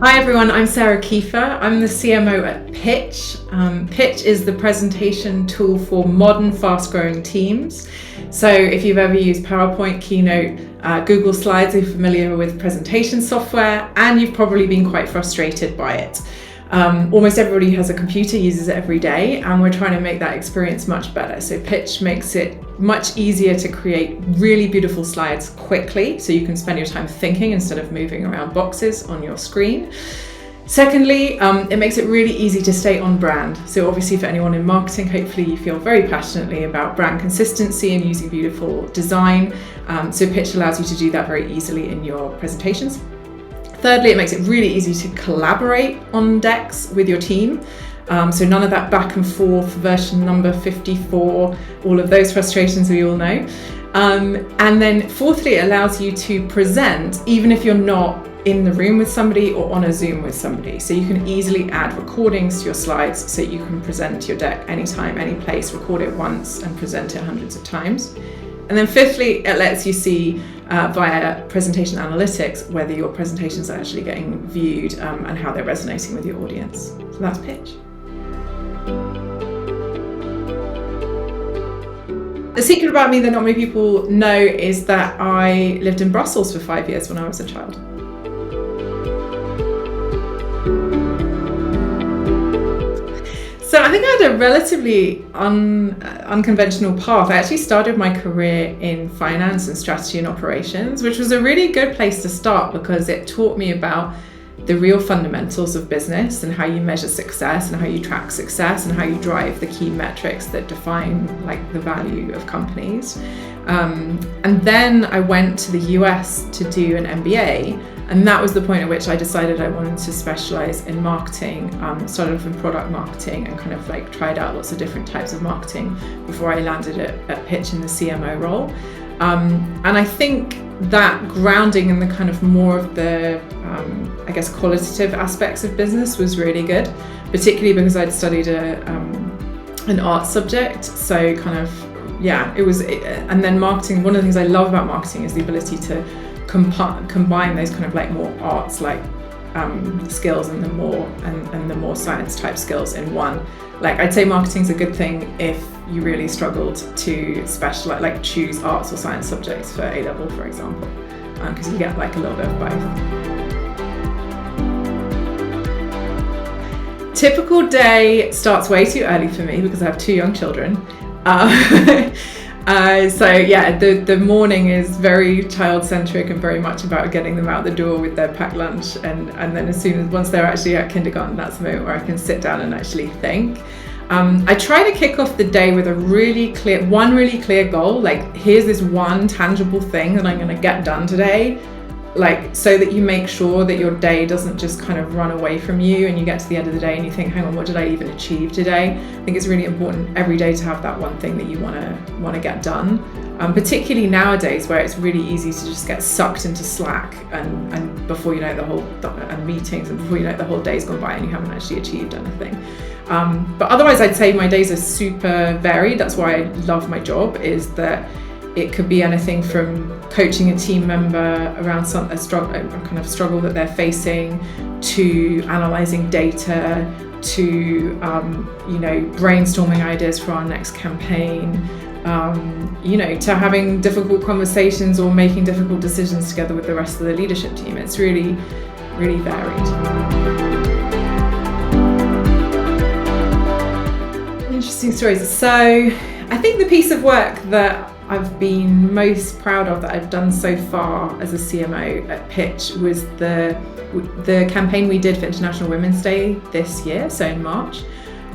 Hi everyone, I'm Sarah Kiefer. I'm the CMO at Pitch. Pitch is the presentation tool for modern, fast-growing teams. So if you've ever used PowerPoint, Keynote, Google Slides, you're familiar with presentation software, and you've probably been quite frustrated by it. Almost everybody has a computer, uses it every day, and we're trying to make that experience much better. So Pitch makes it much easier to create really beautiful slides quickly, so you can spend your time thinking instead of moving around boxes on your screen. Secondly, it makes it really easy to stay on brand. So obviously for anyone in marketing, hopefully you feel very passionately about brand consistency and using beautiful design. So Pitch allows you to do that very easily in your presentations. Thirdly, it makes it really easy to collaborate on decks with your team. So none of that back and forth, version number 54, all of those frustrations we all know. And then fourthly, it allows you to present even if you're not in the room with somebody or on a Zoom with somebody. So you can easily add recordings to your slides so you can present your deck anytime, any place, record it once and present it hundreds of times. And then fifthly, it lets you see via presentation analytics whether your presentations are actually getting viewed and how they're resonating with your audience. So that's Pitch. The secret about me that not many people know is that I lived in Brussels for 5 years when I was a child. So I think I had a relatively unconventional path. I actually started my career in finance and strategy and operations, which was a really good place to start because it taught me about the real fundamentals of business and how you measure success and how you track success and how you drive the key metrics that define the value of companies. And then I went to the US to do an MBA, and that was the point at which I decided I wanted to specialize in marketing. Started off in product marketing and kind of tried out lots of different types of marketing before I landed at Pitch in the CMO role. And I think that grounding in the kind of more of the, qualitative aspects of business was really good, particularly because I'd studied an art subject. So it was, and then marketing, one of the things I love about marketing is the ability to combine those kind of more arts skills and the more science type skills in one. I'd say marketing's a good thing if you really struggled to specialize, choose arts or science subjects for A-level, for example, because you get a little bit of both. Typical day starts way too early for me because I have 2 young children. The morning is very child-centric and very much about getting them out the door with their packed lunch, and then once they're actually at kindergarten, that's the moment where I can sit down and actually think. I try to kick off the day with a really clear goal, here's this one tangible thing that I'm going to get done today, so that you make sure that your day doesn't just kind of run away from you and you get to the end of the day and you think, hang on, what did I even achieve today? I think it's really important every day to have that one thing that you want to get done, particularly nowadays where it's really easy to just get sucked into Slack and before you know and meetings, and before you know the whole day's gone by and you haven't actually achieved anything. But otherwise I'd say my days are super varied. That's why I love my job, is that it could be anything from coaching a team member around a struggle that they're facing, to analysing data, to brainstorming ideas for our next campaign, to having difficult conversations or making difficult decisions together with the rest of the leadership team. It's really, really varied. Interesting stories. So I think the piece of work that I've been most proud of that I've done so far as a CMO at Pitch was the campaign we did for International Women's Day this year, so in March.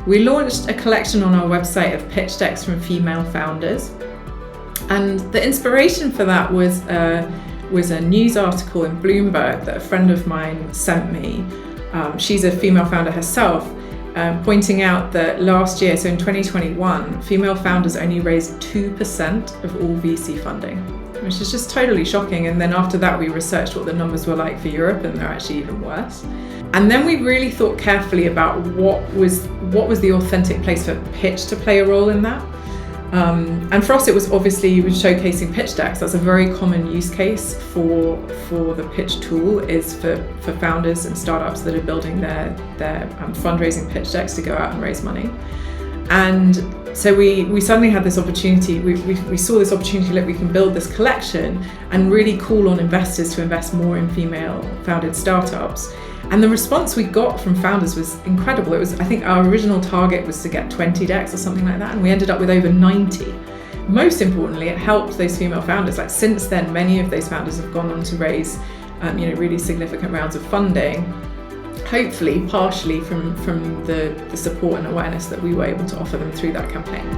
We launched a collection on our website of pitch decks from female founders. And the inspiration for that was a news article in Bloomberg that a friend of mine sent me. She's a female founder herself, pointing out that last year, so in 2021, female founders only raised 2% of all VC funding, which is just totally shocking. And then after that, we researched what the numbers were like for Europe, and they're actually even worse. And then we really thought carefully about what was the authentic place for Pitch to play a role in that. And for us, it was obviously showcasing pitch decks. That's a very common use case for the pitch tool, is for founders and startups that are building their fundraising pitch decks to go out and raise money. And so we suddenly had this opportunity. We saw this opportunity that we can build this collection and really call on investors to invest more in female-founded startups. And the response we got from founders was incredible. It was, I think our original target was to get 20 decks or something like that, and we ended up with over 90. Most importantly, it helped those female founders. Like, since then, many of those founders have gone on to raise really significant rounds of funding, hopefully partially from the support and awareness that we were able to offer them through that campaign.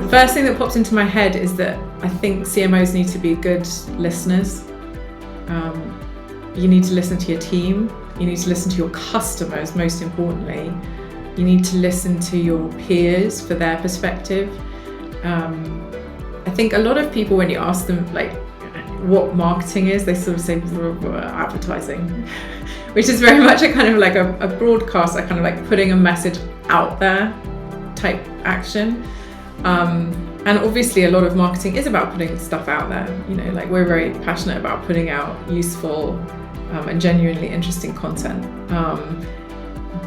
The first thing that pops into my head is that I think CMOs need to be good listeners. You need to listen to your team. You need to listen to your customers, most importantly. You need to listen to your peers for their perspective. I think a lot of people, when you ask them like what marketing is, they sort of say advertising, which is very much a kind of like a broadcast, a kind of like putting a message out there type action. And obviously a lot of marketing is about putting stuff out there. Like, we're very passionate about putting out useful and genuinely interesting content.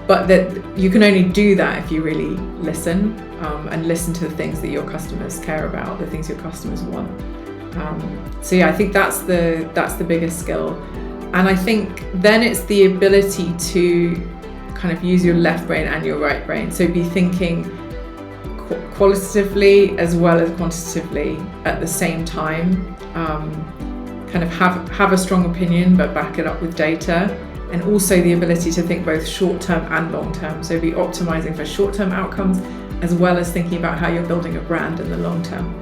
But that you can only do that if you really listen and listen to the things that your customers care about, the things your customers want. So yeah, I think that's the biggest skill. And I think then it's the ability to kind of use your left brain and your right brain. So be thinking qualitatively as well as quantitatively at the same time. Kind of have a strong opinion but back it up with data, and also the ability to think both short-term and long-term. So be optimizing for short-term outcomes as well as thinking about how you're building a brand in the long-term.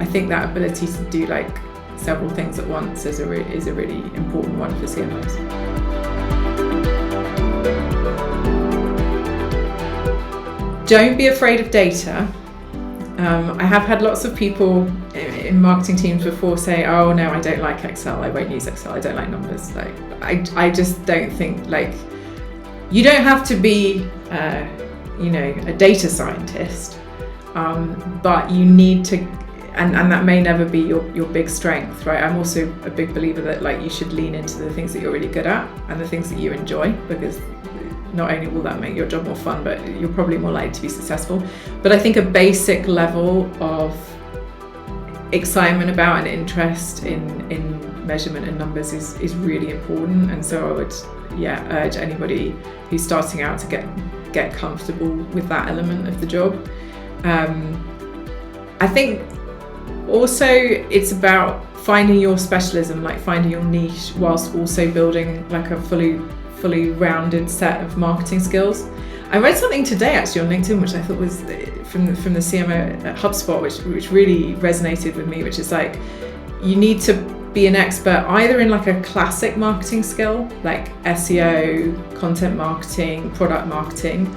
I think that ability to do like several things at once is a really important one for CMOs. Don't be afraid of data. I have had lots of people in marketing teams before say, "Oh no, I don't like Excel. I won't use Excel. I don't like numbers." Like, I just don't think, like, you don't have to be, a data scientist, but you need to, and that may never be your big strength, right? I'm also a big believer that, like, you should lean into the things that you're really good at and the things that you enjoy, because not only will that make your job more fun, but you're probably more likely to be successful. But I think a basic level of excitement about and interest in measurement and numbers is really important. And so I would urge anybody who's starting out to get comfortable with that element of the job. I think also it's about finding your specialism, like finding your niche, whilst also building like a fully rounded set of marketing skills. I read something today actually on LinkedIn, which I thought was from the CMO at HubSpot, which really resonated with me, which is like, you need to be an expert either in like a classic marketing skill, like SEO, content marketing, product marketing,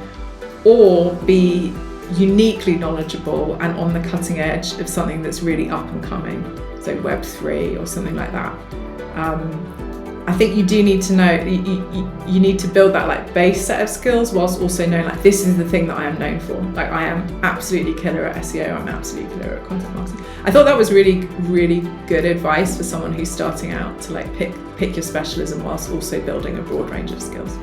or be uniquely knowledgeable and on the cutting edge of something that's really up and coming, so Web3 or something like that. I think you do need to know, you need to build that like base set of skills, whilst also knowing like, this is the thing that I am known for. Like, I am absolutely killer at SEO, I'm absolutely killer at content marketing. I thought that was really, really good advice for someone who's starting out, to like pick your specialism whilst also building a broad range of skills.